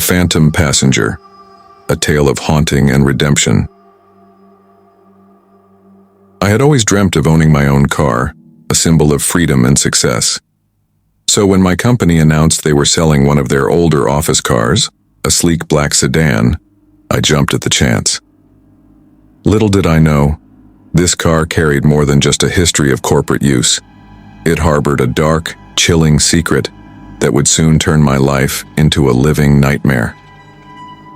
Phantom Passenger, a tale of haunting and redemption. I had always dreamt of owning my own car, a symbol of freedom and success. So when my company announced they were selling one of their older office cars, a sleek black sedan, I jumped at the chance. Little did I know, this car carried more than just a history of corporate use. It harbored a dark, chilling secret that would soon turn my life into a living nightmare.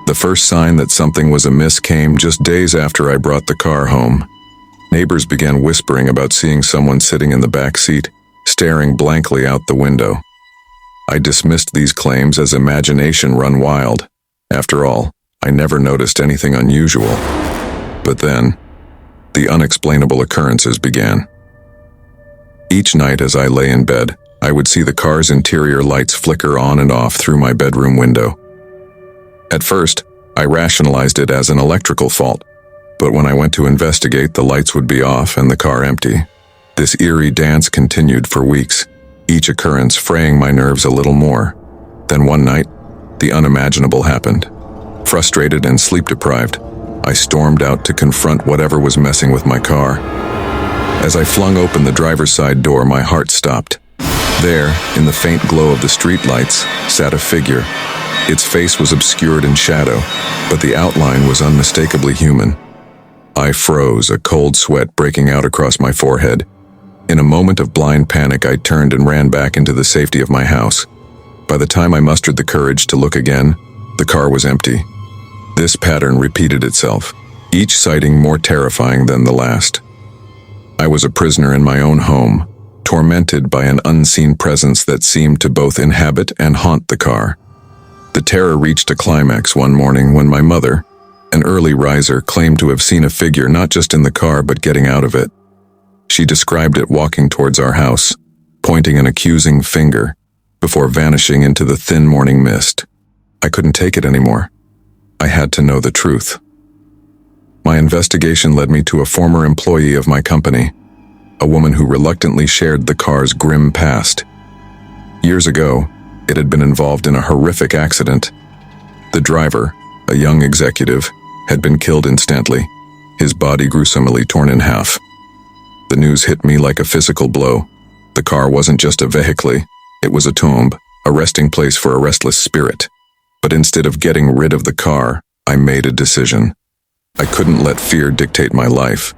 The first sign that something was amiss came just days after I brought the car home. Neighbors began whispering about seeing someone sitting in the back seat, staring blankly out the window. I dismissed these claims as imagination run wild. After all, I never noticed anything unusual. But then, the unexplainable occurrences began. Each night as I lay in bed, I would see the car's interior lights flicker on and off through my bedroom window. At first, I rationalized it as an electrical fault, but when I went to investigate, the lights would be off and the car empty. This eerie dance continued for weeks, each occurrence fraying my nerves a little more. Then one night, the unimaginable happened. Frustrated and sleep-deprived, I stormed out to confront whatever was messing with my car. As I flung open the driver's side door, my heart stopped. There, in the faint glow of the streetlights, sat a figure. Its face was obscured in shadow, but the outline was unmistakably human. I froze, a cold sweat breaking out across my forehead. In a moment of blind panic, I turned and ran back into the safety of my house. By the time I mustered the courage to look again, the car was empty. This pattern repeated itself, each sighting more terrifying than the last. I was a prisoner in my own home, tormented by an unseen presence that seemed to both inhabit and haunt the car. The terror reached a climax one morning when my mother, an early riser, claimed to have seen a figure not just in the car but getting out of it. She described it walking towards our house, pointing an accusing finger, before vanishing into the thin morning mist. I couldn't take it anymore. I had to know the truth. My investigation led me to a former employee of my company, a woman who reluctantly shared the car's grim past. Years ago, it had been involved in a horrific accident. The driver, a young executive, had been killed instantly, his body gruesomely torn in half. The news hit me like a physical blow. The car wasn't just a vehicle, it was a tomb, a resting place for a restless spirit. But instead of getting rid of the car, I made a decision. I couldn't let fear dictate my life,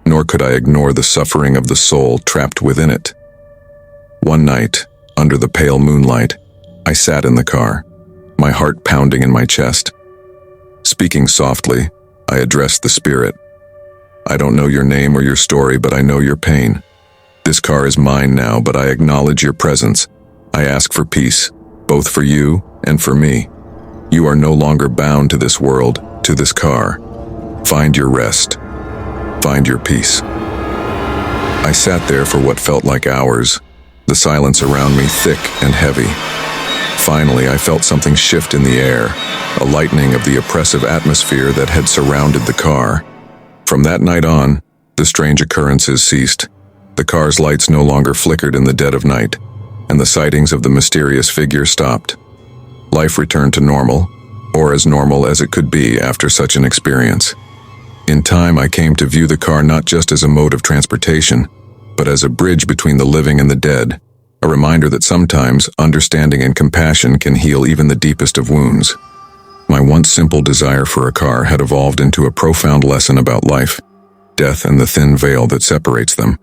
nor could I ignore the suffering of the soul trapped within it. One night, under the pale moonlight, I sat in the car, my heart pounding in my chest. Speaking softly, I addressed the spirit. I don't know your name or your story, but I know your pain. This car is mine now, but I acknowledge your presence. I ask for peace, both for you and for me. You are no longer bound to this world, to this car. Find your rest. Find your peace. I sat there for what felt like hours, the silence around me thick and heavy. Finally, I felt something shift in the air, a lightening of the oppressive atmosphere that had surrounded the car. From that night on, the strange occurrences ceased. The car's lights no longer flickered in the dead of night, and the sightings of the mysterious figure stopped. Life returned to normal, or as normal as it could be after such an experience. In time, I came to view the car not just as a mode of transportation, but as a bridge between the living and the dead, a reminder that sometimes understanding and compassion can heal even the deepest of wounds. My once simple desire for a car had evolved into a profound lesson about life, death, and the thin veil that separates them.